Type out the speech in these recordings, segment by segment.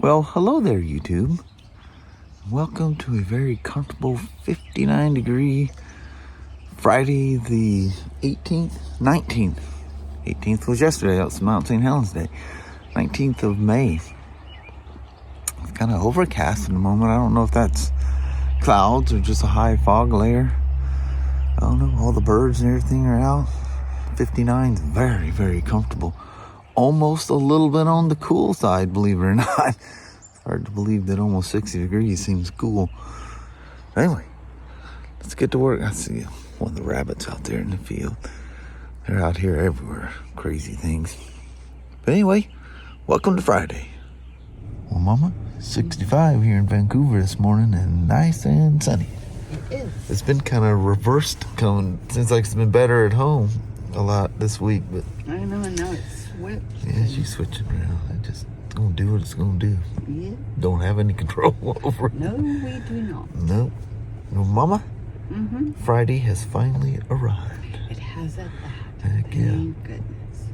Well, hello there, YouTube. Welcome to a very comfortable 59 degree Friday the 18th, 19th. 18th was yesterday. That was Mount St. Helens Day. 19th of May. It's kind of overcast in the moment. I don't know if that's clouds or just a high fog layer. I don't know. All the birds and everything are out. 59 is very, very comfortable. Almost a little bit on the cool side, believe it or not. It's hard to believe that almost 60 degrees seems cool. Anyway, let's get to work. I see one of the rabbits out there in the field. They're out here everywhere. Crazy things. But anyway, welcome to Friday. Well, Mama, 65 here in Vancouver this morning and nice and sunny. It is. It's been kind of reversed coming. Seems like it's been better at home a lot this week, but I know it's switched. yeah, she's switching around. It's gonna do what it's gonna do. Yeah. Don't have any control over it. No, we do not. Nope. Well, Mama, Mm-hmm. Friday has finally arrived. It has at that. Heck yeah. Thank goodness.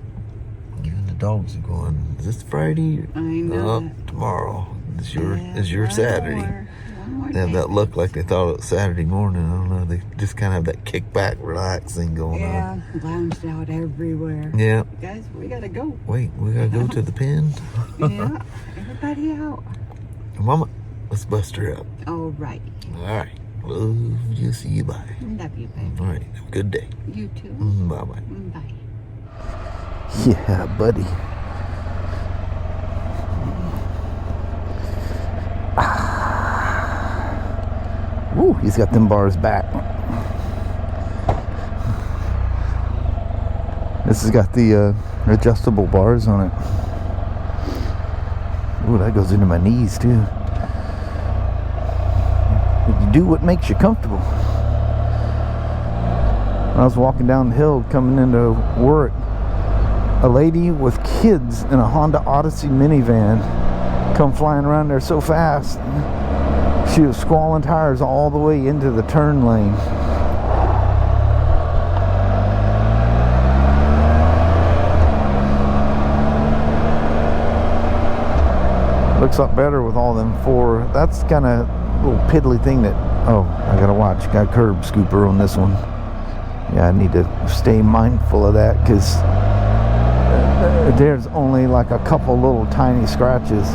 Even the dogs are going, is this Friday? I know. Tomorrow. Is your One Saturday. more They have day. that look like they thought it was Saturday morning. I don't know. They just kind of have that kick back, relax thing going on. Yeah, lounged out everywhere. Yeah. Guys, we gotta go. Wait, we gotta go to the pen. Yeah, everybody out. Mama, let's bust her up. All right. All right. Love you. See you. Bye. Love you, baby. All right. Have a good day. You too. Bye-bye. Bye. Yeah, buddy. Ooh, he's got them bars back. This has got the adjustable bars on it. Ooh, that goes into my knees too. You do what makes you comfortable. When I was walking down the hill coming into work, a lady with kids in a Honda Odyssey minivan come flying around there so fast. She was squalling tires all the way into the turn lane. Looks up better with all them four. That's kind of a little piddly thing that, oh, I gotta watch. Got curb scooper on this one. Yeah, I need to stay mindful of that because there's only like a couple little tiny scratches.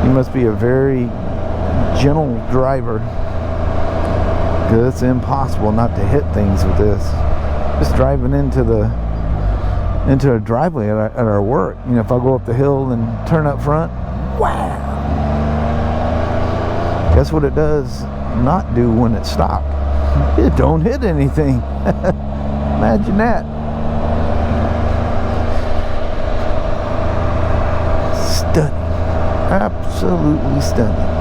You must be a very gentle driver because it's impossible not to hit things with this. Just driving into a driveway at our work, you know, if I go up the hill and turn up front, wow, guess what it does not do when it stopped? It don't hit anything. Imagine that. Stunning. Absolutely stunning.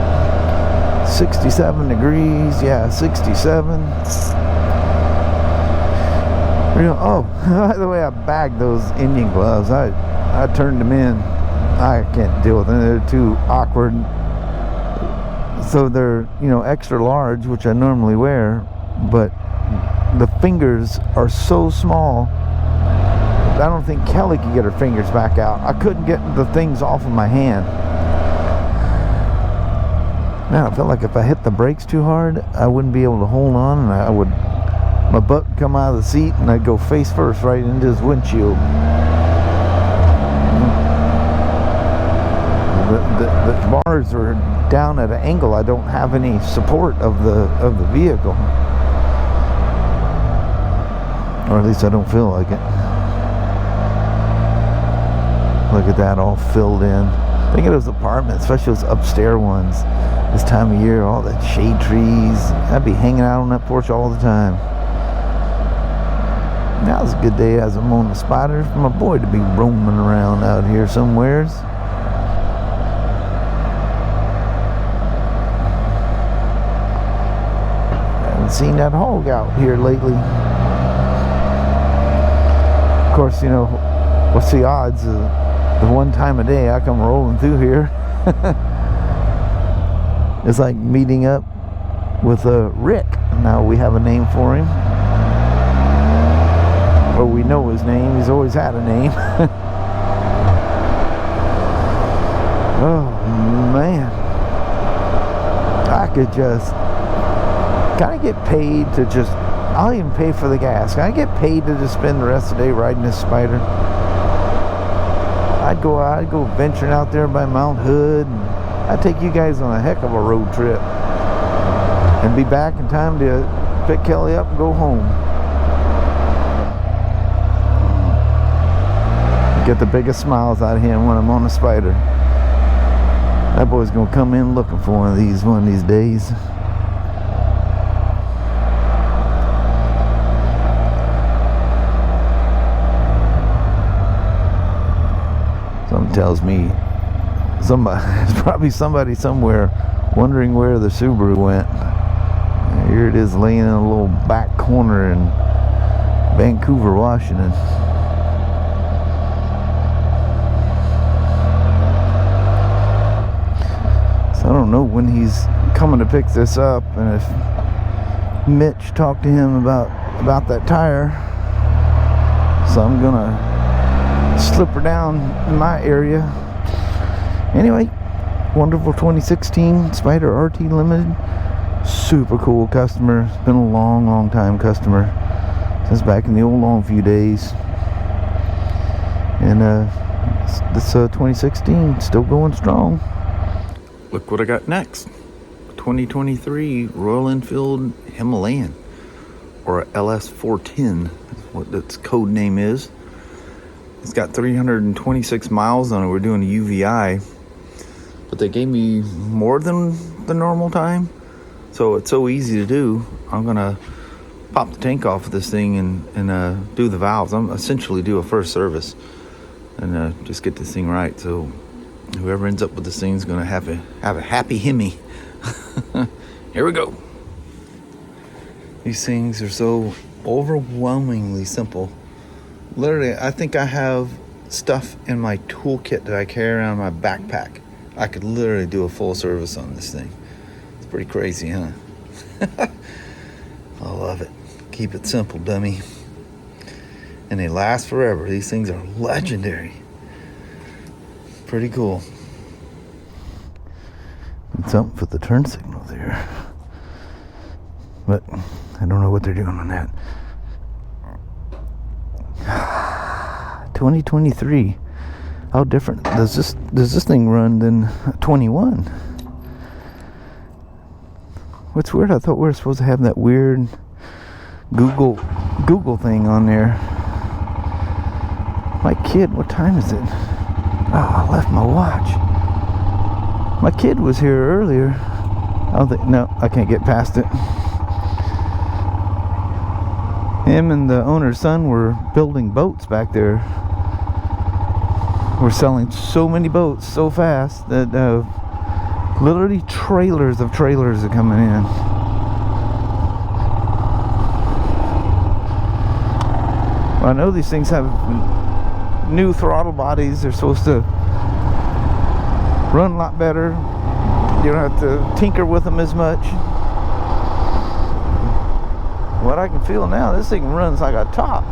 67 degrees, yeah, 67. Oh, by the way, I bagged those Indian gloves. I turned them in. I can't deal with them. They're too awkward. So they're, you know, extra large, which I normally wear, but the fingers are so small. I don't think Kelly could get her fingers back out. I couldn't get the things off of my hand. Man, I felt like if I hit the brakes too hard, I wouldn't be able to hold on, and my butt would come out of the seat, and I'd go face first right into his windshield. The bars are down at an angle. I don't have any support of the vehicle, or at least I don't feel like it. Look at that, all filled in. Think of those apartments, especially those upstairs ones. This time of year, all that shade trees. I'd be hanging out on that porch all the time. Now it's a good day as I'm on the Spyder for my boy to be roaming around out here somewheres. Haven't seen that hog out here lately. Of course, you know, what's the odds of the one time a day I come rolling through here? It's like meeting up with Rick. Now we have a name for him. Or we know his name. He's always had a name. Oh, could just kind of get paid to just, I'll even pay for the gas. Can I get paid to just spend the rest of the day riding this Spyder? I'd go venturing out there by Mount Hood, and I'd take you guys on a heck of a road trip and be back in time to pick Kelly up and go home. Get the biggest smiles out of him when I'm on a Spyder. That boy's gonna come in looking for one of these days. Something tells me there's probably somebody somewhere wondering where the Subaru went. Here it is laying in a little back corner in Vancouver, Washington. So I don't know when he's coming to pick this up, and if Mitch talked to him about that tire. So I'm gonna slip her down in my area. Anyway, wonderful 2016 Spyder RT Limited. Super cool customer. Been a long time customer since back in the old Longview days. And this 2016 still going strong. Look what I got next. 2023 Royal Enfield Himalayan, or LS410 is what its code name is. It's got 326 miles on it. We're doing a UVI, but they gave me more than the normal time, so it's so easy to do. I'm gonna pop the tank off of this thing and do the valves. I'm essentially do a first service and just get this thing right. So whoever ends up with this thing is gonna have a happy Hemi. Here we go. These things are so overwhelmingly simple. Literally, I think I have stuff in my toolkit that I carry around in my backpack. I could literally do a full service on this thing. It's pretty crazy, huh? I love it. Keep it simple, dummy. And they last forever. These things are legendary. Pretty cool. And something for the turn signal there. But I don't know what they're doing on that. 2023. How different does this thing run than 21? What's weird? I thought we were supposed to have that weird Google thing on there. My kid, what time is it? Oh, I left my watch. My kid was here earlier. No, I can't get past it. Him and the owner's son were building boats back there. We're selling so many boats so fast that literally trailers of trailers are coming in. Well, I know these things have new throttle bodies. They're supposed to run a lot better. You don't have to tinker with them as much. What I can feel now, this thing runs like a top.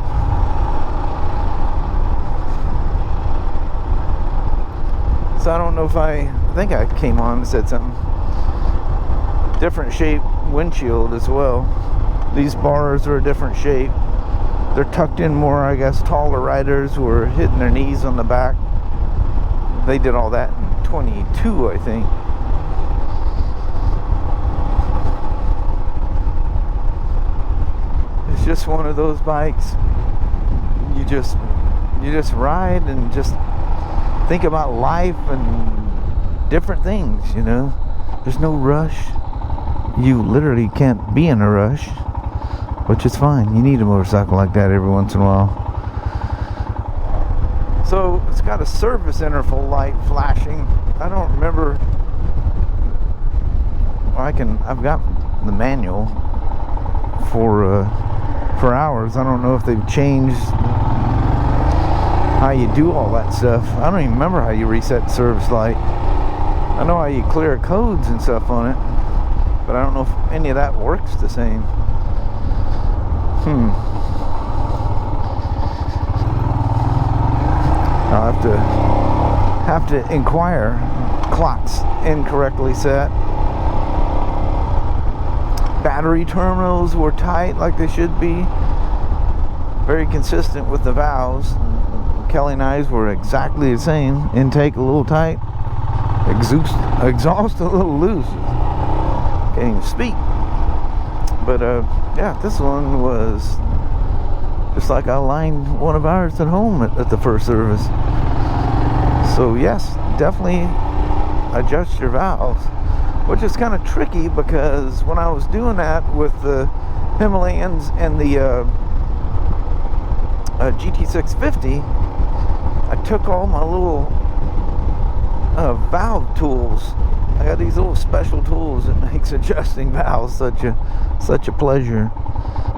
So I don't know if I think I came on and said something. Different shape windshield as well. These bars are a different shape. They're tucked in more, I guess, taller riders who are hitting their knees on the back. They did all that in 22, I think. It's just one of those bikes. You just ride and just think about life and different things, you know. There's no rush. You literally can't be in a rush, which is fine. You need a motorcycle like that every once in a while. So it's got a service interval light flashing. I don't remember. I've got the manual for hours. I don't know if they've changed how you do all that stuff. I don't even remember how you reset the service light. I know how you clear codes and stuff on it, but I don't know if any of that works the same. I'll have to inquire. Clock's incorrectly set. battery terminals were tight like they should be. Very consistent with the valves. Kelly and I's were exactly the same. Intake a little tight, exhaust a little loose. Can't even speak. But yeah, this one was just like I lined one of ours at home at the first service. So yes, definitely adjust your valves, which is kind of tricky because when I was doing that with the Himalayans and the GT650, I took all my little valve tools. I got these little special tools that makes adjusting valves such a pleasure.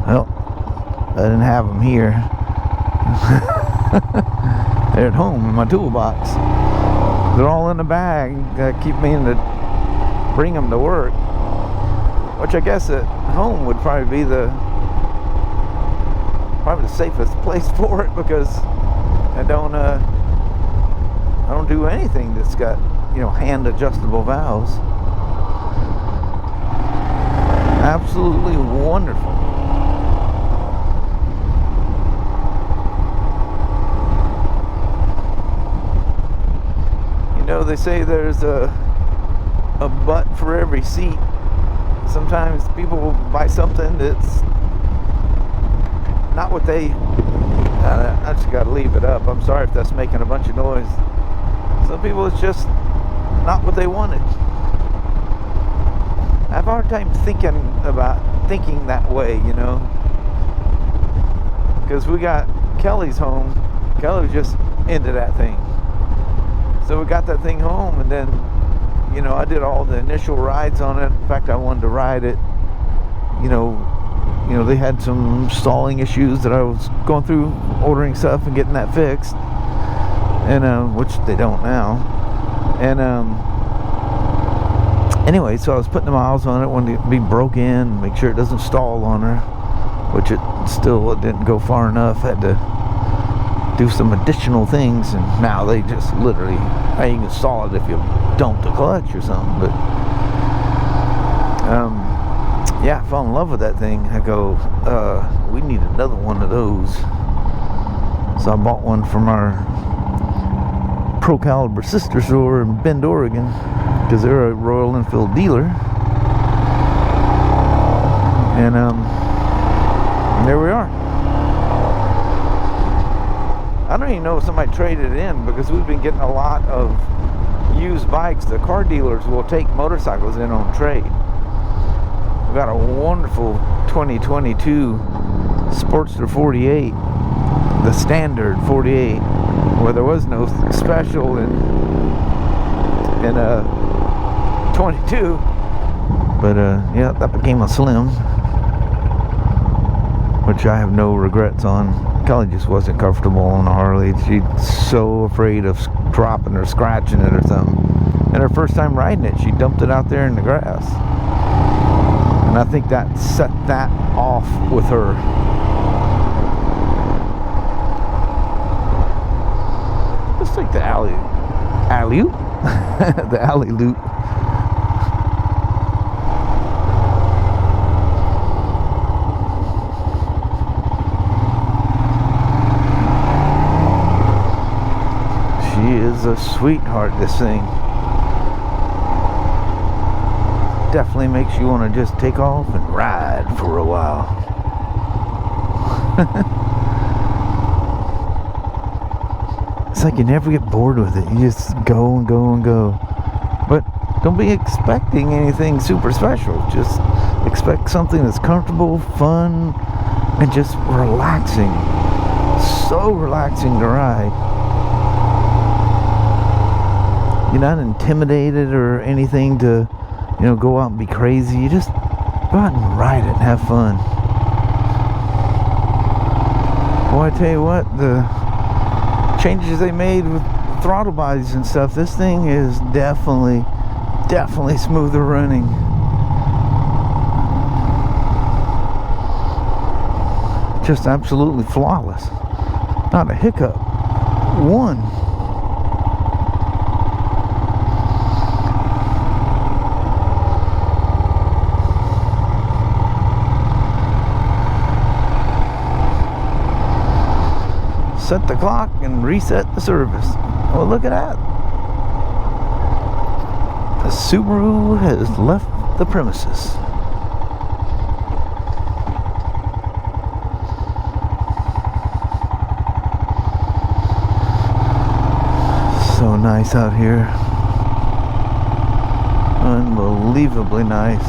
Well, I didn't have them here. They're at home in my toolbox. They're all in the bag. I keep meaning to bring them to work, which I guess at home would probably be the safest place for it, because I don't do anything that's got, you know, hand adjustable valves. Absolutely wonderful. You know, they say there's a butt for every seat. Sometimes people will buy something that's not what they... I just gotta leave it up. I'm sorry if that's making a bunch of noise. Some people, it's just not what they wanted. I have a hard time thinking that way, you know, because we got Kelly's home. Kelly was just into that thing, so we got that thing home, and then, you know, I did all the initial rides on it. In fact, I wanted to ride it. You know, they had some stalling issues that I was going through, ordering stuff and getting that fixed, and which they don't now. And anyway, so I was putting the miles on it, wanted to be broke in, make sure it doesn't stall on her, which it didn't go far enough. Had to do some additional things, and now they just literally, you can stall it if you dump the clutch or something. But yeah, I fell in love with that thing. I go, we need another one of those. So I bought one from our Pro Caliber sister store in Bend, Oregon, because they're a Royal Enfield dealer. And there we are. I don't even know if somebody traded it in, because we've been getting a lot of used bikes. The car dealers will take motorcycles in on trade. We got a wonderful 2022 Sportster 48, the standard 48, where there was no special in 22. But yeah, that became a slim, which I have no regrets on. Kelly just wasn't comfortable on a Harley. She's so afraid of dropping or scratching it or something. And her first time riding it, she dumped it out there in the grass. And I think that set that off with her. Just like the alley-oop. The alley loop. She is a sweetheart, this thing. Definitely makes you want to just take off and ride for a while. It's like you never get bored with it. You just go and go and go. But don't be expecting anything super special. Just expect something that's comfortable, fun, and just relaxing. So relaxing to ride. You're not intimidated or anything to, you know, go out and be crazy. You just go out and ride it and have fun. Well, I tell you what, the changes they made with throttle bodies and stuff, this thing is definitely smoother running. Just absolutely flawless. Not a hiccup. One. set the clock and reset the service. Well, look at that. The Subaru has left the premises. So nice out here. Unbelievably nice.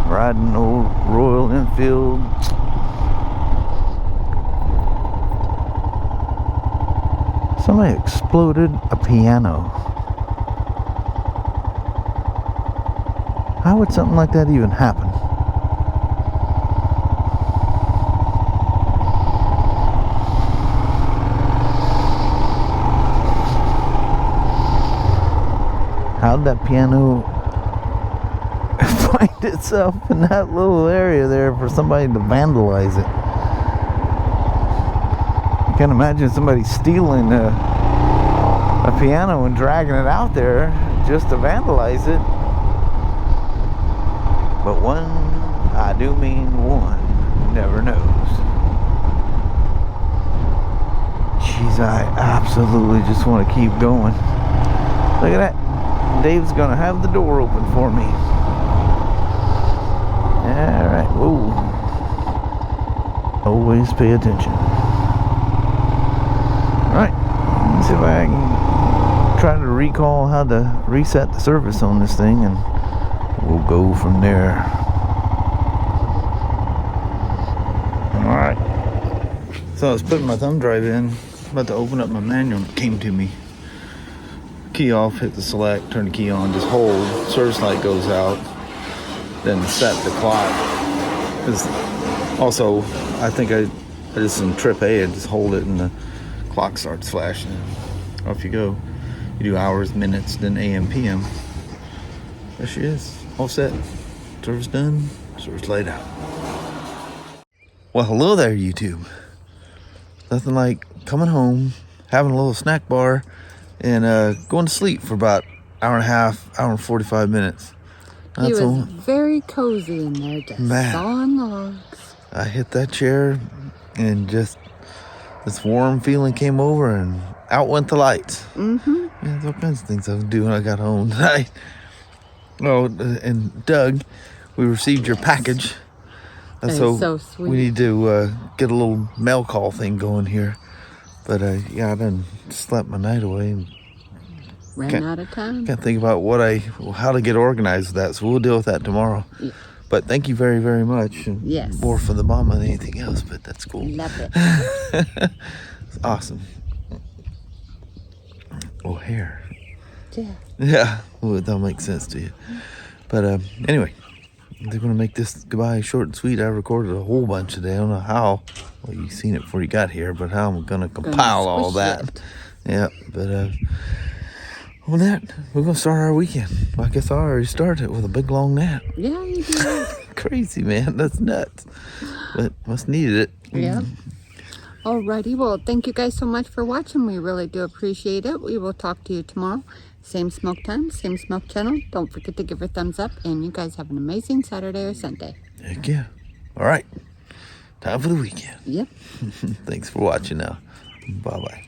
Riding old Royal Enfield. Somebody exploded a piano. How would something like that even happen? How'd that piano find itself in that little area there for somebody to vandalize it? I can't imagine somebody stealing a piano and dragging it out there just to vandalize it. But one, I do mean one, never knows. Jeez, I absolutely just want to keep going. Look at that. Dave's gonna have the door open for me. Alright, whoa. Always pay attention. Alright, let's see if I can try to recall how to reset the service on this thing, and we'll go from there. Alright. So I was putting my thumb drive in, about to open up my manual, and it came to me. Key off, hit the select, turn the key on, just hold, service light goes out, then set the clock. Because also, I think I just in trip A, I just hold it and the clock starts flashing. Off you go. You do hours, minutes, then AM, PM. There she is, all set. Service done, service light out. Well, hello there, YouTube. Nothing like coming home, having a little snack bar, and going to sleep for about hour and a half, hour and 45 minutes. He was very cozy in there, just sawing logs. I hit that chair, and just this warm feeling came over, and out went the lights. Mm-hmm. Yeah, there's all kinds of things I was doing when I got home tonight. Oh, and Doug, we received your package. So sweet. We need to get a little mail call thing going here. But yeah, I done slept my night away and ran out of time. Can't think about how to get organized with that. So we'll deal with that tomorrow. Yeah. But thank you very, very much. And yes. More for the mama than anything else, but that's cool. Love it. It's awesome. Oh, hair. Yeah. Yeah. Well, that'll make sense to you. But anyway, they're going to make this goodbye short and sweet. I recorded a whole bunch today. I don't know how. Well, you've seen it before you got here, but how I'm going to compile all that. Yeah, but on that, we're going to start our weekend. Well, I guess I already started with a big, long nap. Yeah, you did. Crazy, man. That's nuts. But must needed it. Yeah. Alrighty. Well, thank you guys so much for watching. We really do appreciate it. We will talk to you tomorrow. Same smoke time, same smoke channel. Don't forget to give her a thumbs up. And you guys have an amazing Saturday or Sunday. Heck yeah. All right. Time for the weekend. Yep. Thanks for watching now. Bye-bye.